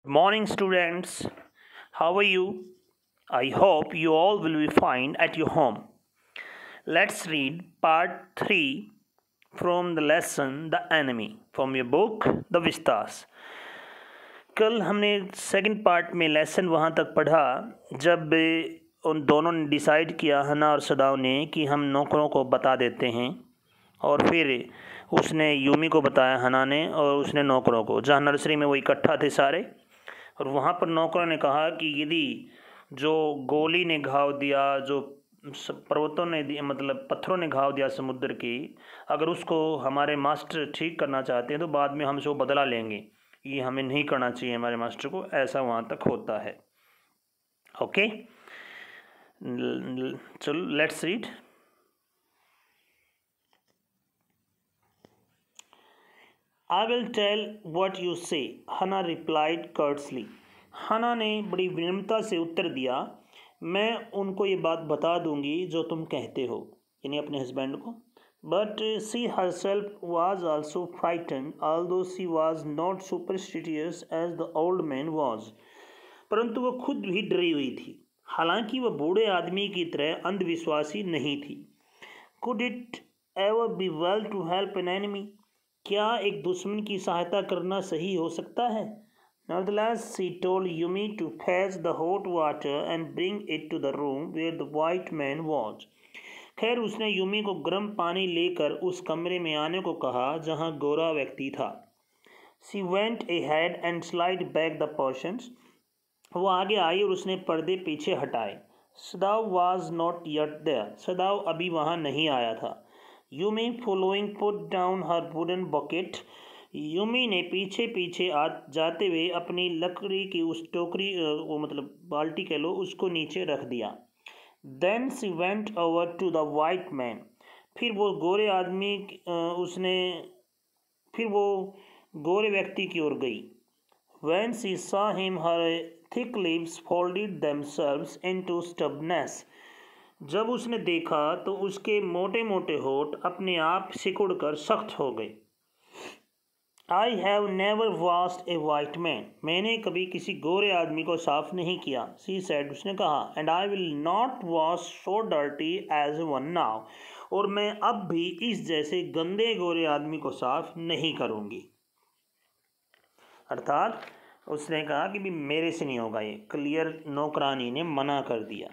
Morning, students. How are you? I hope you all will be fine at your home. Let's read part 3 from the lesson The Enemy from your book The Vistas. कल हमने second part में lesson वहाँ तक पढ़ा जब उन दोनों ने डिसाइड किया, हना और सदाव ने, कि हम नौकरों को बता देते हैं। और फिर उसने यूमी को बताया, हना ने, और उसने नौकरों को, जहाँ नर्सरी में वो इकट्ठा थे सारे। और वहाँ पर नौकरों ने कहा कि यदि जो गोली ने घाव दिया, जो पर्वतों ने दिया, मतलब पत्थरों ने घाव दिया समुद्र की, अगर उसको हमारे मास्टर ठीक करना चाहते हैं तो बाद में हमसे वो बदला लेंगे। ये हमें नहीं करना चाहिए हमारे मास्टर को, ऐसा वहाँ तक होता है। ओके, चलो let's read. I will tell what you say, हना replied courteously. हना ने बड़ी विनम्रता से उत्तर दिया, मैं उनको ये बात बता दूंगी जो तुम कहते हो, यानी अपने हस्बैंड को। But she herself was also frightened, although she was not superstitious as the old man was. परंतु वह खुद भी डरी हुई थी, हालांकि वह बूढ़े आदमी की तरह अंधविश्वासी नहीं थी। Could it ever be well to help an enemy? क्या एक दुश्मन की सहायता करना सही हो सकता है? Nevertheless, she told Yumi to fetch the hot water and bring it to the room where the white man was. खैर, उसने यूमी को गर्म पानी लेकर उस कमरे में आने को कहा जहां गोरा व्यक्ति था। She went ahead and slid back the portions. वो आगे आई और उसने पर्दे पीछे हटाए। सदाव was not yet there. सदाव अभी वहां नहीं आया था। Yumi following put down her wooden bucket. Yumi ने पीछे पीछे जाते हुए अपनी लकड़ी की उस टोकरी, वो मतलब बाल्टी कह लो, उसको नीचे रख दिया। Then she went over to the white man. फिर वो गोरे आदमी उसने फिर वो गोरे व्यक्ति की ओर गई। When she saw him, her thick lips folded themselves into stubbornness. जब उसने देखा तो उसके मोटे मोटे होठ अपने आप सिकुड़ कर सख्त हो गए। I have never washed a white man. मैंने कभी किसी गोरे आदमी को साफ नहीं किया। She said, उसने कहा, and I will not wash so dirty as one now. और मैं अब भी इस जैसे गंदे गोरे आदमी को साफ नहीं करूंगी। अर्थात उसने कहा कि भी मेरे से नहीं होगा ये। क्लियर नौकरानी ने मना कर दिया।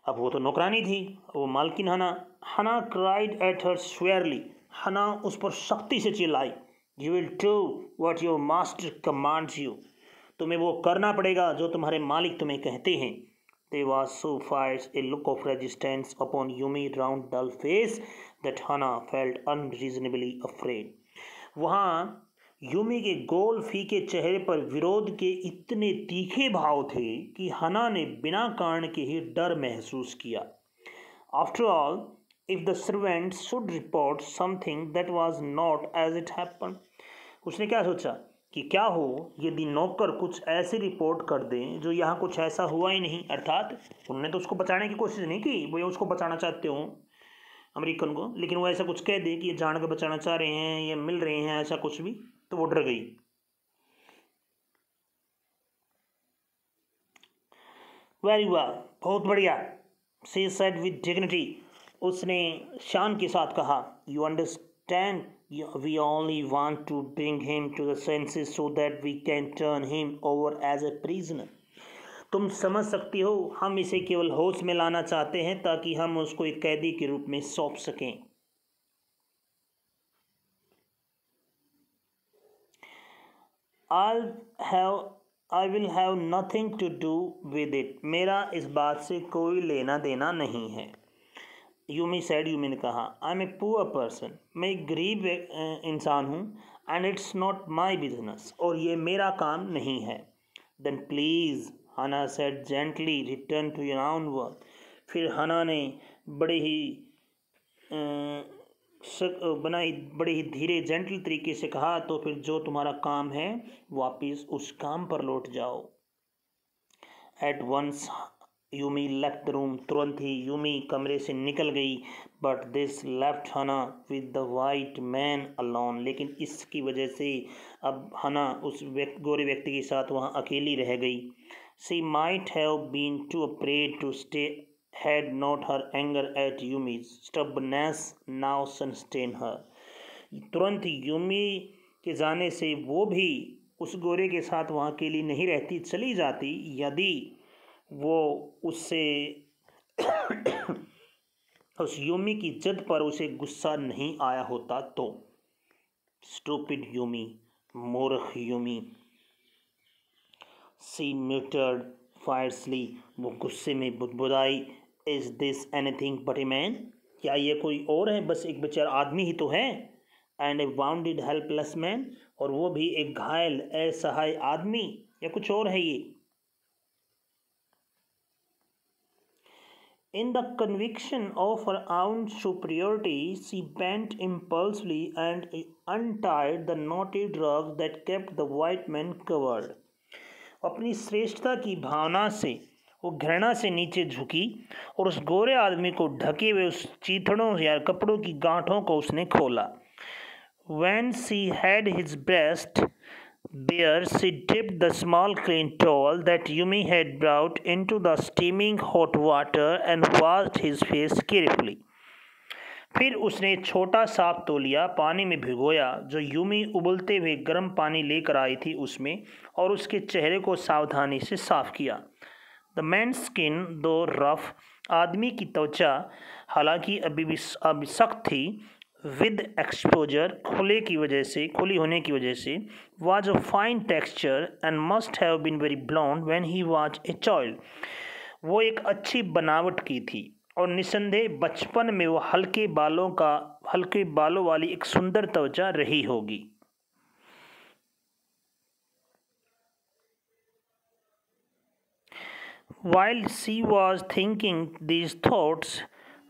अब वो तो नौकरानी थी, वो मालकिन हना। हना क्राइड एट हर स्वेयरली. हना उस पर सख्ती से चिल्लाई, you will do what your master commands you. तुम्हें वो करना पड़ेगा जो तुम्हारे मालिक तुम्हें कहते हैं. There was so fierce a look of resistance upon Yumi's round dull face that Hana felt unreasonably afraid. वहाँ यूमी के गोल फीके चेहरे पर विरोध के इतने तीखे भाव थे कि हना ने बिना कारण के ही डर महसूस किया। After all, if the servant should report something that was not as it happened, उसने क्या सोचा कि क्या हो यदि नौकर कुछ ऐसी रिपोर्ट कर दें जो यहाँ कुछ ऐसा हुआ ही नहीं। अर्थात उन्होंने तो उसको बचाने की कोशिश नहीं की, वो उसको बचाना चाहते हो अमेरिकन को, लेकिन वो ऐसा कुछ कह दे कि ये जान के बचाना चाह रहे हैं, ये मिल रहे हैं, ऐसा कुछ भी, तो वो डर गई। वेरी वेल, बहुत बढ़िया, शी सेड विद डिग्निटी, उसने शान के साथ कहा, you understand, we only want to bring him to the senses so that we can turn him over as a prisoner. तुम समझ सकती हो, हम इसे केवल होश में लाना चाहते हैं ताकि हम उसको एक कैदी के रूप में सौंप सकें। I will have nothing to do with it. मेरा इस बात से कोई लेना देना नहीं है। यूमी ने कहा, I am a poor person, मैं एक गरीब इंसान हूँ, and it's not my business, और ये मेरा काम नहीं है। Then please, Hana said gently, return to your own work. फिर हना ने बड़े ही बड़े ही धीरे जेंटल तरीके से कहा, तो फिर जो तुम्हारा काम है वापिस उस काम पर लौट जाओ। At once Yumi left the room, तुरंत ही यूमी कमरे से निकल गई। But this left Hana with the white man alone, लेकिन इसकी वजह से अब हना उस गोरे व्यक्ति के साथ वहाँ अकेली रह गई। She might have been too afraid to stay had not her anger at Yumi's stubbornness now sustained her। तुरंत यूमी के जाने से वो भी उस गोरे के साथ वहाँ अकेली नहीं रहती, चली जाती यदि वो उससे उस यूमी की जिद पर उसे गुस्सा नहीं आया होता तो। स्टूपिड यूमी, मूर्ख यूमी। सी म्यूटर्ड फायरसली, वो गुस्से में बुदबुदाई। Is this anything but a man, क्या ये कोई और है, बस एक बेचारा आदमी ही तो है। And A bounded helpless man, और वो भी एक घायल असहाय आदमी, या कुछ और है ये। In the conviction of her own superiority, she bent impulsively and untied the knotted rug that kept the white man covered। अपनी श्रेष्ठता की भावना से वो घृणा से नीचे झुकी और उस गोरे आदमी को ढके हुए उस चीथड़ों या कपड़ों की गांठों को उसने खोला। When she had his breast bare, she dipped the small clean towel that Yumi had brought into the steaming hot water and washed his face carefully। फिर उसने छोटा साफ तौलिया पानी में भिगोया जो यूमी उबलते हुए गर्म पानी लेकर आई थी उसमें, और उसके चेहरे को सावधानी से साफ किया। द मैन स्किन दो रफ, आदमी की त्वचा हालांकि अभी सख्त थी, विद एक्सपोजर, खुली होने की वजह से, was a fine texture and must have been very blond when he was a child. वो एक अच्छी बनावट की थी और निसंदेह बचपन में वो हल्के बालों वाली एक सुंदर त्वचा रही होगी। While she was thinking these thoughts,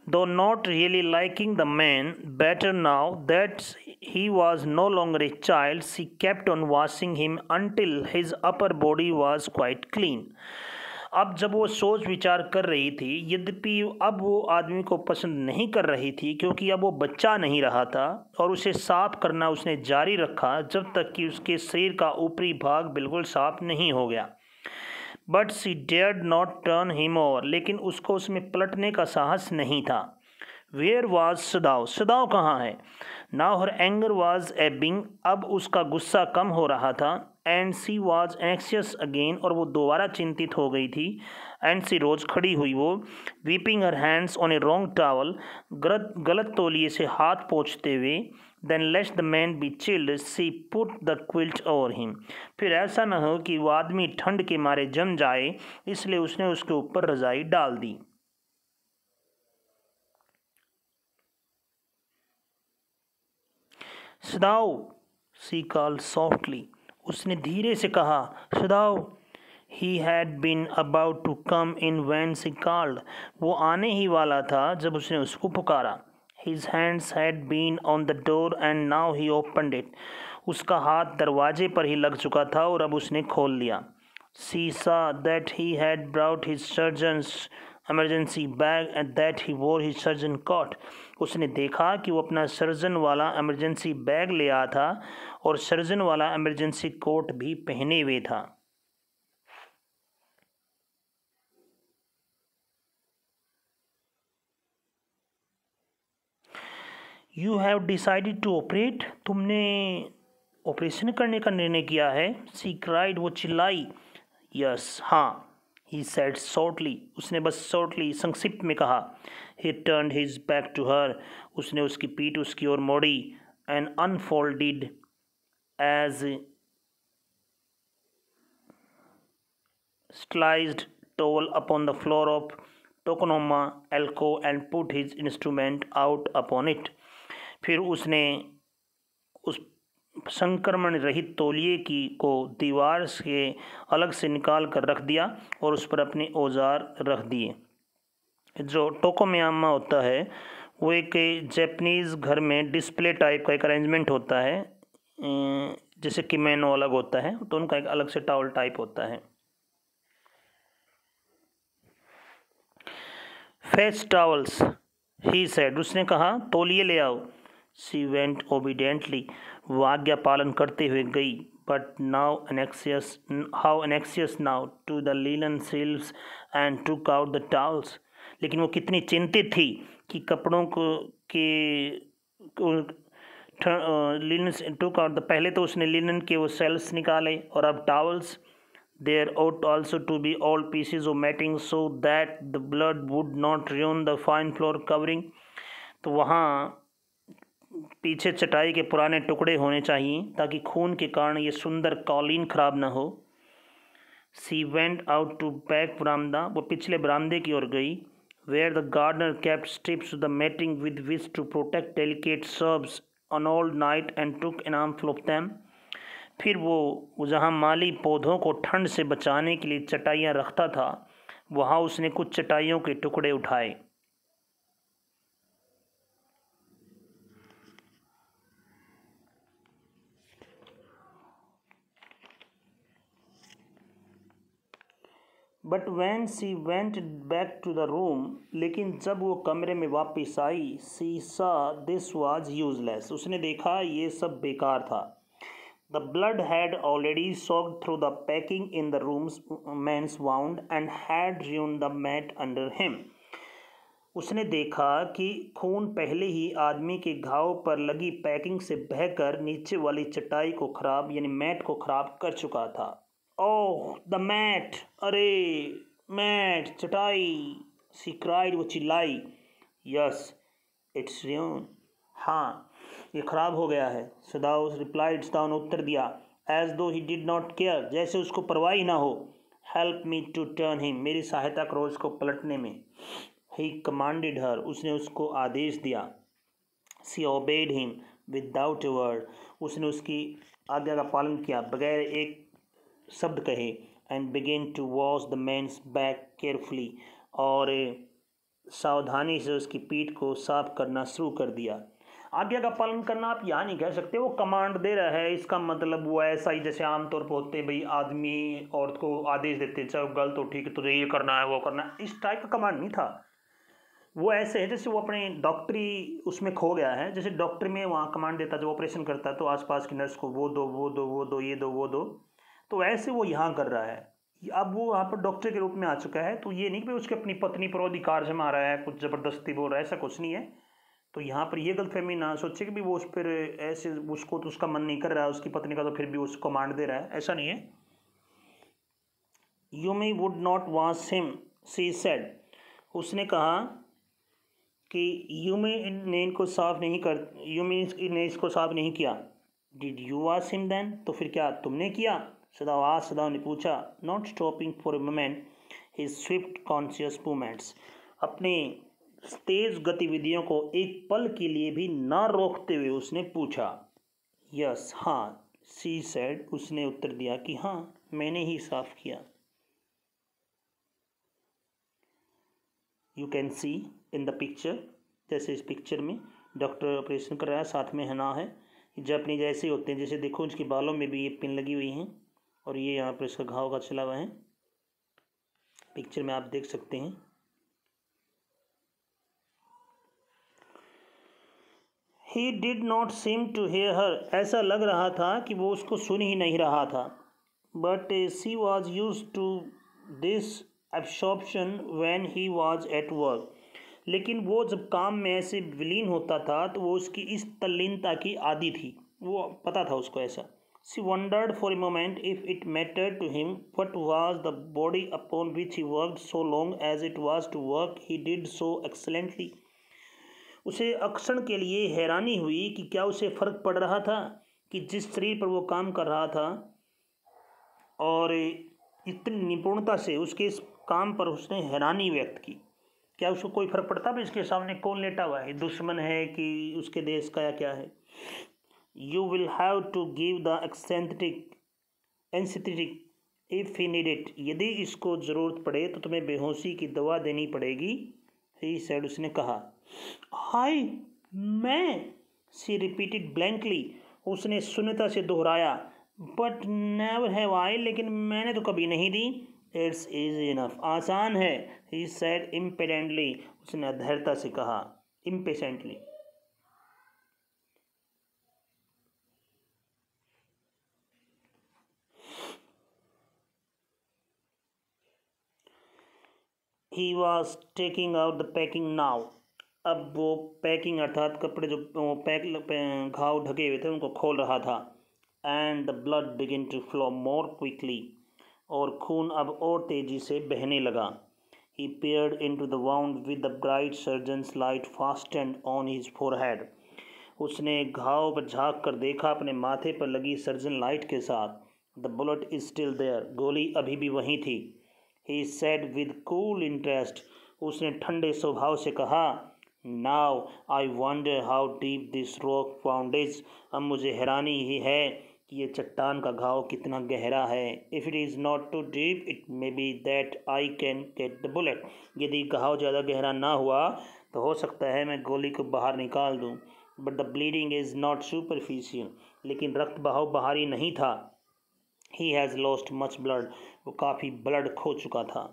though not really liking the man better now that he was no longer a child, she kept on washing him until his upper body was quite clean। अब जब वो सोच विचार कर रही थी, यद्यपि अब वो आदमी को पसंद नहीं कर रही थी क्योंकि अब वो बच्चा नहीं रहा था, और उसे साफ करना उसने जारी रखा जब तक कि उसके शरीर का ऊपरी भाग बिल्कुल साफ नहीं हो गया। But she dared not turn him over, लेकिन उसको उसमें पलटने का साहस नहीं था। वेयर वॉज सदाव, सदाव कहाँ है। Now her anger was ebbing, अब उसका गुस्सा कम हो रहा था। And she was anxious again, और वो दोबारा चिंतित हो गई थी। एंड सी रोज खड़ी हुई वो, weeping her hands on A wrong towel, गलत तौलिए से हाथ पोंछते हुए। Then lest the man be chilled, she put the quilt over him। फिर ऐसा न हो कि वो आदमी ठंड के मारे जम जाए, इसलिए उसने उसके ऊपर रजाई डाल दी। सदाओ, she called softly, उसने धीरे से कहा, सदाओ। He had been about to come in when she called, वो आने ही वाला था जब उसने उसको पुकारा। His hands had been on the door and now he opened it। उसका हाथ दरवाजे पर ही लग चुका था और अब उसने खोल लिया। She saw that he had brought his surgeon's emergency bag and that he wore his surgeon coat। उसने देखा कि वो अपना सर्जन वाला इमरजेंसी बैग ले आया था और सर्जन वाला इमरजेंसी कोट भी पहने हुए था। You have decided to operate, तुमने ऑपरेशन करने का निर्णय किया है। सी क्राइड, वो चिल्लाई। यस, हाँ। ही सेड शॉर्टली, उसने बस शॉर्टली संक्षिप्त में कहा। He turned his back to her, उसने उसकी पीठ उसकी ओर मोड़ी। And unfolded as sliced towel upon the floor of tokonoma alcove and put his instrument out upon it. फिर उसने उस संक्रमण रहित तौलिए को दीवार से अलग से निकाल कर रख दिया और उस पर अपने औजार रख दिए। जो टोकोमियामा होता है वो एक जैपनीज़ घर में डिस्प्ले टाइप का एक अरेंजमेंट होता है, जैसे किमेनो अलग होता है तो उनका एक अलग से टॉवल टाइप होता है। फेस टॉवल्स, ही सेड, उसने कहा तौलिए ले आओ। शी वेंट ओबीडियंटली, वो आज्ञा पालन करते हुए गई। But now how anxious now to the linen shelves and took out the towels. लेकिन वो कितनी चिंतित थी कि कपड़ों को लिनन टुक आउट द, पहले तो उसने लिनन के वो सेल्स निकाले और अब towels. There ought also to be old pieces of matting so that the blood would not ruin the fine floor covering. तो वहाँ पीछे चटाई के पुराने टुकड़े होने चाहिए ताकि खून के कारण ये सुंदर कालीन खराब ना हो। She went out to back veranda, वो पिछले बरामदे की ओर गई। Where the gardener kept strips of the matting with which to protect delicate shrubs on all night and took an armful of them. फिर वो जहाँ माली पौधों को ठंड से बचाने के लिए चटाइयाँ रखता था, वहाँ उसने कुछ चटाइयों के टुकड़े उठाए। But when she went back to the room, लेकिन जब वो कमरे में वापस आई, सी सा दिस वाज यूजलेस, उसने देखा ये सब बेकार था। The blood had already soaked through the packing in the room's man's wound and had ruined the mat under him. उसने देखा कि खून पहले ही आदमी के घाव पर लगी पैकिंग से बहकर नीचे वाली चटाई को खराब यानी मैट को खराब कर चुका था। ओह द मैट, अरे मैट, चटाई, सी क्राइड, वो चिल्लाई। यस इट्स ruined, हाँ ये खराब हो गया है। सदाउस रिप्लाइड, सदाउ ने उत्तर दिया। एज दो ही डिड नॉट केयर, जैसे उसको परवाह ही ना हो। Help me to turn him, मेरी सहायता करो उसको पलटने में। ही कमांडेड हर, उसने उसको आदेश दिया। She obeyed him without a word, उसने उसकी आज्ञा का पालन किया बगैर एक शब्द कहे। And begin to wash the man's back carefully, और सावधानी से उसकी पीठ को साफ करना शुरू कर दिया। आज्ञा का पालन करना आप यहाँ नहीं कह सकते, वो कमांड दे रहा है, इसका मतलब वो ऐसा ही जैसे आमतौर पर होते भाई आदमी औरत को आदेश देते चाहे गलत हो ठीक है तुझे ये करना है वो करना है, इस टाइप का कमांड नहीं था। वो ऐसे है जैसे वो अपने डॉक्टरी उसमें खो गया है, जैसे डॉक्टर में वहाँ कमांड देता जब ऑपरेशन करता है तो आसपास की नर्स को वो दो वो दो वो दो ये दो वो दो, तो ऐसे वो यहाँ कर रहा है। अब वो वहाँ पर डॉक्टर के रूप में आ चुका है, तो ये नहीं कि उसकी अपनी पत्नी पर अधिकार जमा रहा है, कुछ ज़बरदस्ती बोल रहा है, ऐसा कुछ नहीं है। तो यहाँ पर ये गलतफहमी ना सोचे कि भी वो उस पर ऐसे उसको तो उसका मन नहीं कर रहा है उसकी पत्नी का, तो फिर भी उसको कमांड दे रहा है, ऐसा नहीं है। Yumi would not wash him, she said, उसने कहा कि यूमी ने इनको साफ नहीं कर, यूमी ने इसको साफ नहीं किया। Did you wash him then, तो फिर क्या तुमने किया? सदाव ने पूछा। Not stopping for a moment his swift conscious movements, अपने तेज गतिविधियों को एक पल के लिए भी ना रोकते हुए उसने पूछा। यस हाँ, सी सेड, उसने उत्तर दिया कि हाँ मैंने ही साफ किया। You can see in the picture, जैसे इस पिक्चर में डॉक्टर ऑपरेशन कर रहा है, साथ में हना है, जपनी जैसे होते हैं, जैसे देखो उसके बालों में भी ये पिन लगी हुई हैं और ये यहाँ पर इसका घाव का चला हुआ है, पिक्चर में आप देख सकते हैं। He did not seem to hear her, ऐसा लग रहा था कि वो उसको सुन ही नहीं रहा था। But she was used to this absorption when he was at work, लेकिन वो जब काम में ऐसे विलीन होता था तो वो उसकी इस तल्लीनता की आदी थी, वो पता था उसको ऐसा। She wondered for a moment if it mattered to him what was the body upon which he worked so long as it was to work he did so excellently. उसे अक्षण के लिए हैरानी हुई कि क्या उसे फर्क पड़ रहा था कि जिस शरीर पर वो काम कर रहा था और इतनी निपुणता से उसके इस काम पर उसने हैरानी व्यक्त की, क्या उसको कोई फर्क पड़ता है इसके सामने कौन लेटा हुआ है, दुश्मन है कि उसके देश का या क्या है। You will have to give the anaesthetic if he need it, यदि इसको ज़रूरत पड़े तो तुम्हें बेहोशी की दवा देनी पड़ेगी। ही सेड, उसने कहा। हाय मैं, सी रिपीटेड ब्लैंकली, उसने शून्यता से दोहराया। बट नेवर हैव आई, लेकिन मैंने तो कभी नहीं दी। इट्स इजी इनफ, आसान है। ही सेड इम्पेडेंटली, उसने अधैर्यता से कहा। impatiently. He was taking out the packing now. अब वो पैकिंग अर्थात कपड़े जो घाव ढके हुए थे उनको खोल रहा था. And the blood begin to flow more quickly. और खून अब और तेजी से बहने लगा. He peered into the wound with the bright surgeon's light fastened on his forehead. उसने घाव पर झांक कर देखा अपने माथे पर लगी सर्जन लाइट के साथ. The bullet is still there. गोली अभी भी वहीं थी. He said with cool interest. उसने ठंडे स्वभाव से कहा. Now I wonder how deep this rock wound is. अब मुझे हैरानी ही है कि ये चट्टान का घाव कितना गहरा है. If it is not too deep, it may be that I can get the bullet. यदि घाव ज़्यादा गहरा ना हुआ तो हो सकता है मैं गोली को बाहर निकाल दूं. But the bleeding is not superficial. लेकिन रक्त बहाव बाहरी नहीं था. He has lost much blood. वो काफ़ी ब्लड खो चुका था.